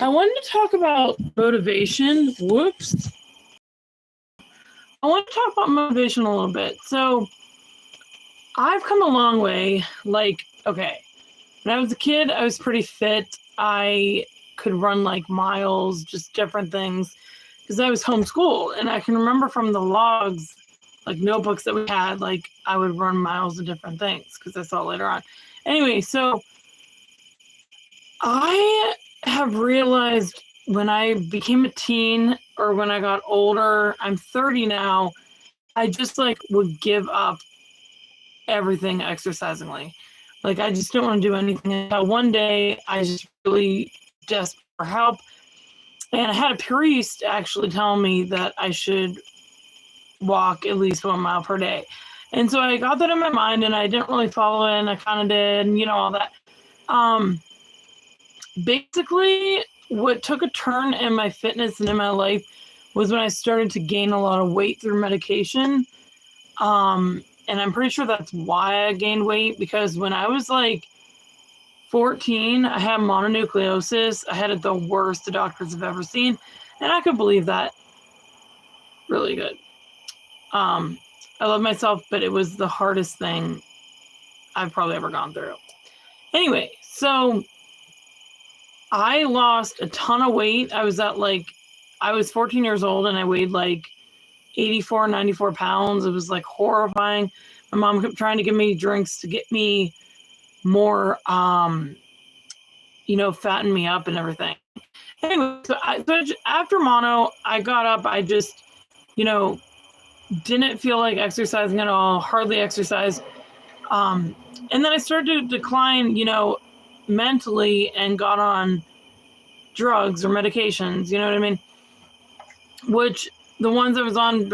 I wanted to talk about motivation. Whoops. I want to talk about motivation a little bit. So I've come a long way. Like, okay, when I was a kid, I was pretty fit. I could run like miles, just different things, because I was homeschooled. And I can remember from the logs, like notebooks that we had, like I would run miles of different things because I saw it later on. Anyway, so I have realized when I became a teen or when I got older, I'm 30 now, I just like would give up everything exercisingly. Like I just don't want to do anything until one day I just really desperate for help. And I had a priest actually tell me that I should walk at least 1 mile per day. And so I got that in my mind and I didn't really follow it and I kind of did and all that. Basically what took a turn in my fitness and in my life was when I started to gain a lot of weight through medication. And I'm pretty sure that's why I gained weight, because when I was like 14, I had mononucleosis. I had it the worst the doctors have ever seen. And I could believe that really good. I love myself, but it was the hardest thing I've probably ever gone through. Anyway, so I lost a ton of weight. I was 14 years old and I weighed like 84, 94 pounds. It was like horrifying. My mom kept trying to give me drinks to get me more, fatten me up and everything. Anyway, so after mono, I got up. I just, didn't feel like exercising at all, hardly exercised. And then I started to decline, mentally and got on drugs or medications, you know what I mean? Which the ones I was on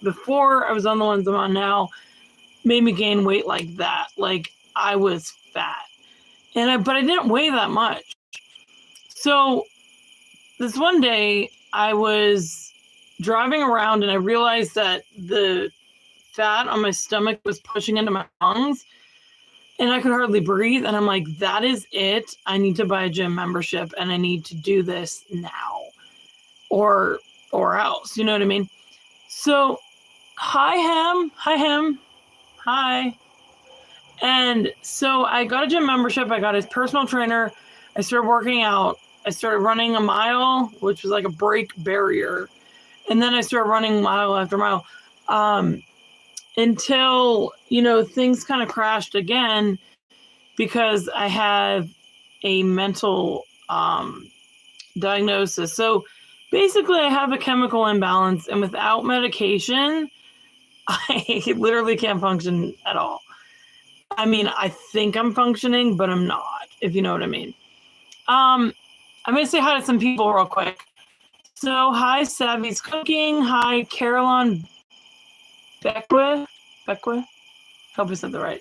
before I was on the ones I'm on now made me gain weight like that. Like I was fat. But I didn't weigh that much. So this one day I was driving around and I realized that the fat on my stomach was pushing into my lungs and I could hardly breathe. And I'm like, that is it. I need to buy a gym membership and I need to do this now or else, you know what I mean? So hi Hem. Hi. And so I got a gym membership. I got his personal trainer. I started working out. I started running a mile, which was like a break barrier. And then I started running mile after mile. Until, things kind of crashed again because I have a mental diagnosis. So basically I have a chemical imbalance, and without medication, I literally can't function at all. I mean, I think I'm functioning, but I'm not, if you know what I mean. I'm going to say hi to some people real quick. So hi, Savvy's Cooking. Hi, Caroline Beckwith. Hope I said that right.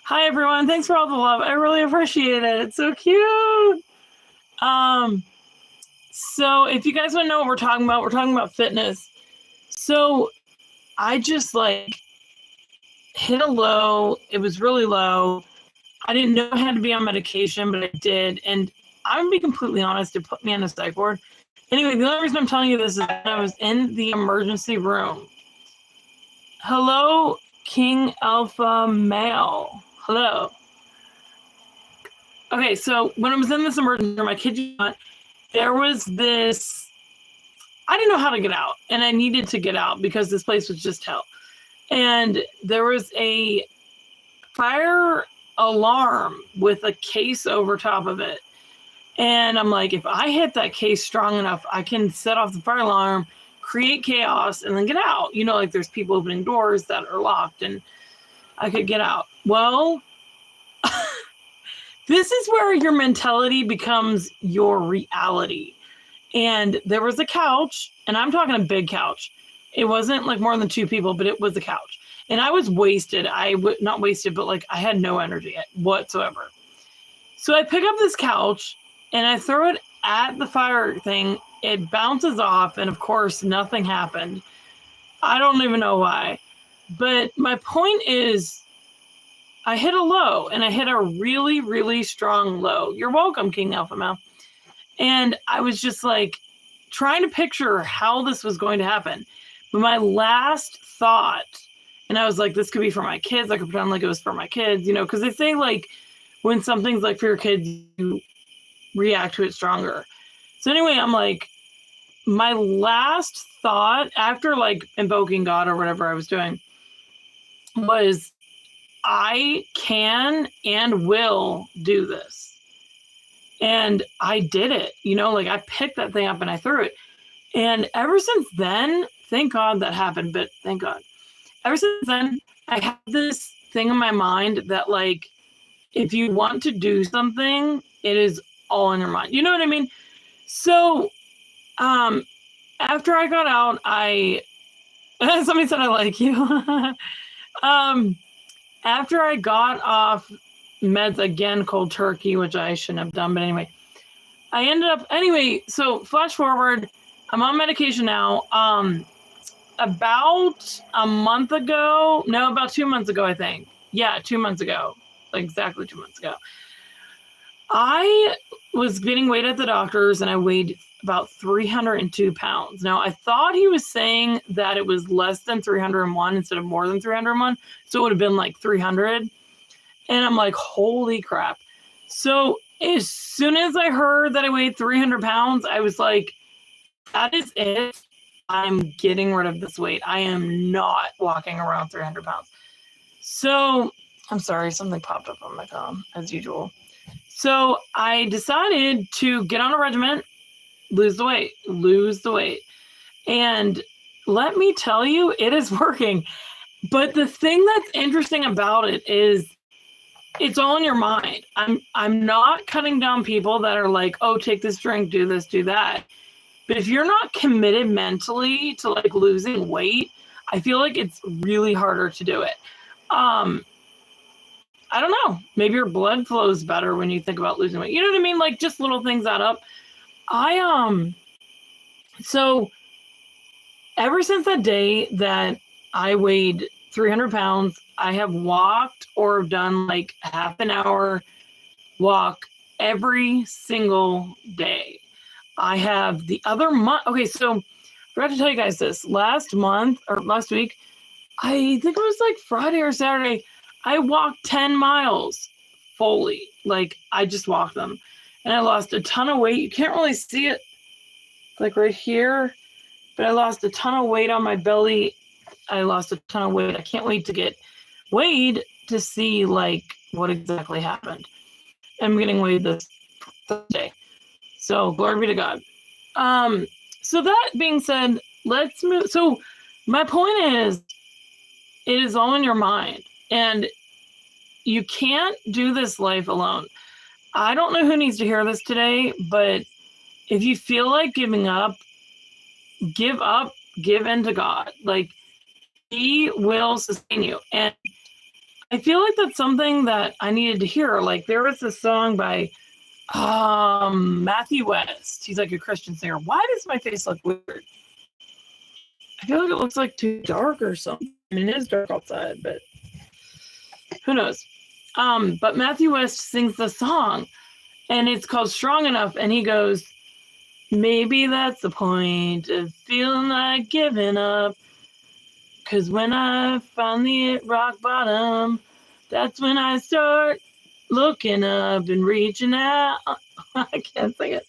Hi, everyone. Thanks for all the love. I really appreciate it. It's so cute. So if you guys want to know what we're talking about fitness. So I just hit a low. It was really low. I didn't know I had to be on medication, but I did. And I'm going to be completely honest, it put me on a psych ward. Anyway, the only reason I'm telling you this is that I was in the emergency room. Hello, King Alpha Male. Hello. Okay, so when I was in this emergency room, I kid you not, there was this, I didn't know how to get out, and I needed to get out because this place was just hell. And there was a fire alarm with a case over top of it. And I'm like, if I hit that case strong enough, I can set off the fire alarm, create chaos, and then get out. Like there's people opening doors that are locked, and I could get out. Well, this is where your mentality becomes your reality. And there was a couch, and I'm talking a big couch. It wasn't like more than 2 people, but it was a couch. And I was wasted. Not wasted, but I had no energy whatsoever. So I pick up this couch and I throw it at the fire thing. It bounces off, and of course, nothing happened. I don't even know why. But my point is, I hit a low, and I hit a really, really strong low. You're welcome, King Alpha Male. And I was just like trying to picture how this was going to happen. But my last thought, and I was like, this could be for my kids. I could pretend like it was for my kids, you know, because they say like when something's like for your kids, you react to it stronger. So anyway, I'm like, my last thought after like invoking God or whatever I was doing was, I can and will do this. And I did it, you know, like I picked that thing up and I threw it. And ever since then, thank God that happened, but thank God. Ever since then, I have this thing in my mind that like, if you want to do something, it is all in your mind. You know what I mean? So, after I got out, somebody said I like you. After I got off meds again, cold turkey, which I shouldn't have done, but anyway, I ended up, so flash forward, I'm on medication now. About a month ago, no, about 2 months ago, I think. Yeah, 2 months ago, exactly 2 months ago. I was getting weighed at the doctor's and I weighed about 302 pounds. Now, I thought he was saying that it was less than 301 instead of more than 301. So it would have been like 300. And I'm like, holy crap. So as soon as I heard that I weighed 300 pounds, I was like, that is it. I'm getting rid of this weight. I am not walking around 300 pounds. So I'm sorry, something popped up on my phone as usual. So I decided to get on a regimen, lose the weight. And let me tell you, it is working. But the thing that's interesting about it is it's all in your mind. I'm not cutting down people that are like, oh, take this drink, do this, do that. But if you're not committed mentally to like losing weight, I feel like it's really harder to do it. I don't know. Maybe your blood flows better when you think about losing weight. You know what I mean? Like just little things add up. So ever since that day that I weighed 300 pounds, I have walked or done like half an hour walk every single day. I have the other month. Okay, so I forgot to tell you guys this. Last week, I think it was like Friday or Saturday, I walked 10 miles fully. Like I just walked them. And I lost a ton of weight. You can't really see it like right here, but I lost a ton of weight on my belly. I lost a ton of weight. I can't wait to get weighed to see like what exactly happened. I'm getting weighed this Thursday. So glory be to God. So that being said, let's move. So my point is, it is all in your mind, and you can't do this life alone. I don't know who needs to hear this today, but if you feel like giving up, give in to God. Like He will sustain you. And I feel like that's something that I needed to hear. Like there was this song by Matthew West. He's like a Christian singer. Why does my face look weird? I feel like it looks like too dark or something. I mean, it is dark outside, but who knows? But Matthew West sings the song, and it's called Strong Enough, and he goes, maybe that's the point of feeling like giving up, because when I finally hit rock bottom, that's when I start looking up and reaching out. I can't sing it.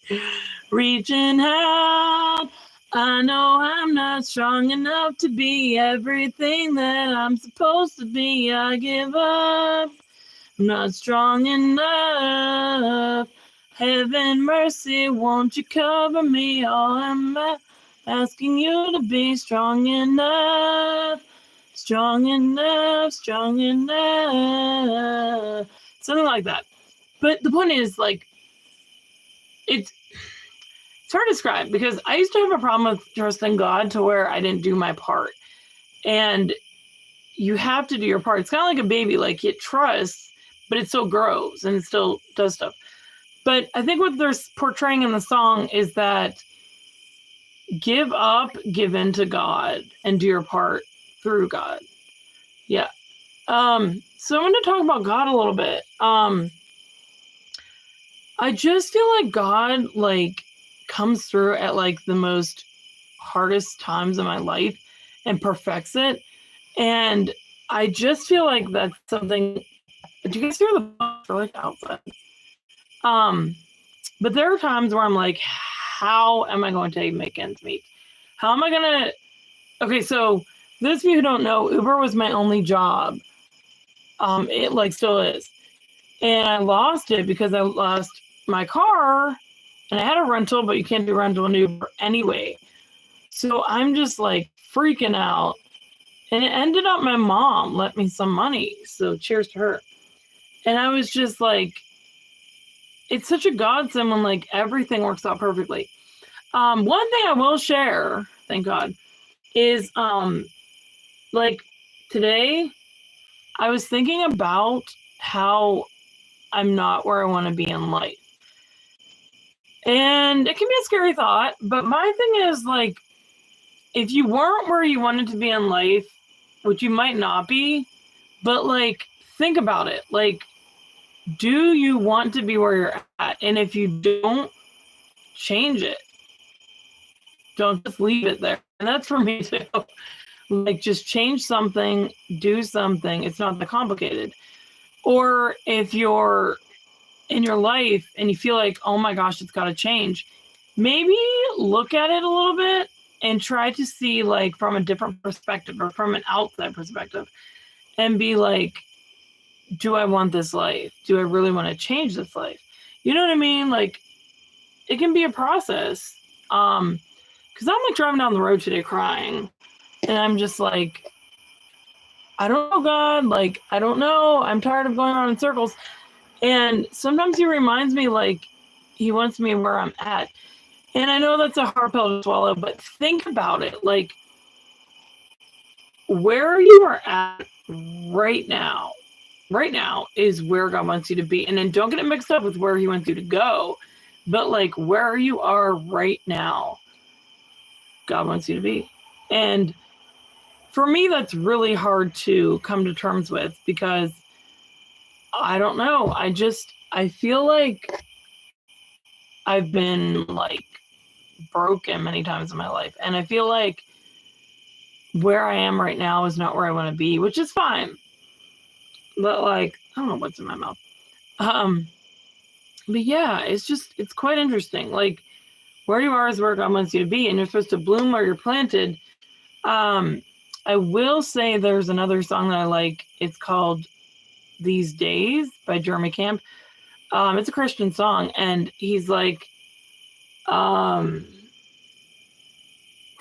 Reaching out. I know I'm not strong enough to be everything that I'm supposed to be. I give up. I'm not strong enough. Heaven mercy, won't you cover me? All I'm asking you to be strong enough. Strong enough, strong enough. Something like that. But the point is, like, it's hard to describe because I used to have a problem with trusting God to where I didn't do my part. And you have to do your part. It's kind of like a baby, like it trusts, but it still grows and it still does stuff. But I think what they're portraying in the song is that give up, give in to God, and do your part through God. Yeah. So I'm going to talk about God a little bit. I just feel like God like comes through at like the most hardest times in my life and perfects it. And I just feel like that's something. Do you guys hear the bugs are like outside? Um, but there are times where I'm like, how am I going to make ends meet? How am I gonna? Okay, so those of you who don't know, Uber was my only job. It like still is, and I lost it because I lost my car, and I had a rental, but you can't do rental in Uber anyway. So I'm just like freaking out, and it ended up my mom lent me some money. So cheers to her. And I was just like, it's such a godsend when like everything works out perfectly. One thing I will share, thank God, is like today I was thinking about how I'm not where I want to be in life. And it can be a scary thought, but my thing is like if you weren't where you wanted to be in life, which you might not be, but like think about it. Like, do you want to be where you're at? And if you don't, change it. Don't just leave it there. And that's for me too. Like just change something, do something. It's not that complicated. Or if you're in your life and you feel like, oh my gosh, it's got to change, maybe look at it a little bit and try to see like from a different perspective or from an outside perspective and be like, do I want this life? Do I really want to change this life? You know what I mean? Like it can be a process. Because I'm like driving down the road today crying and I'm just like, I don't know, God, like, I don't know. I'm tired of going around in circles. And sometimes he reminds me like he wants me where I'm at. And I know that's a hard pill to swallow, but think about it. Like where you are at right now is where God wants you to be. And then don't get it mixed up with where he wants you to go. But like where you are right now, God wants you to be. And for me, that's really hard to come to terms with because I don't know. I feel like I've been like broken many times in my life. And I feel like where I am right now is not where I want to be, which is fine. But like, I don't know what's in my mouth. Um, but yeah, it's quite interesting. Like where you are is where God wants you to be, and you're supposed to bloom where you're planted. Um, I will say there's another song that I like. It's called These Days by Jeremy Camp. It's a Christian song, and he's like, trying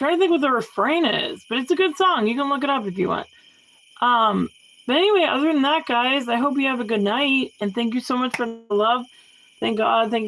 to think what the refrain is, but it's a good song. You can look it up if you want. Um, but anyway, other than that, guys, I hope you have a good night, and thank you so much for the love. Thank God. Thank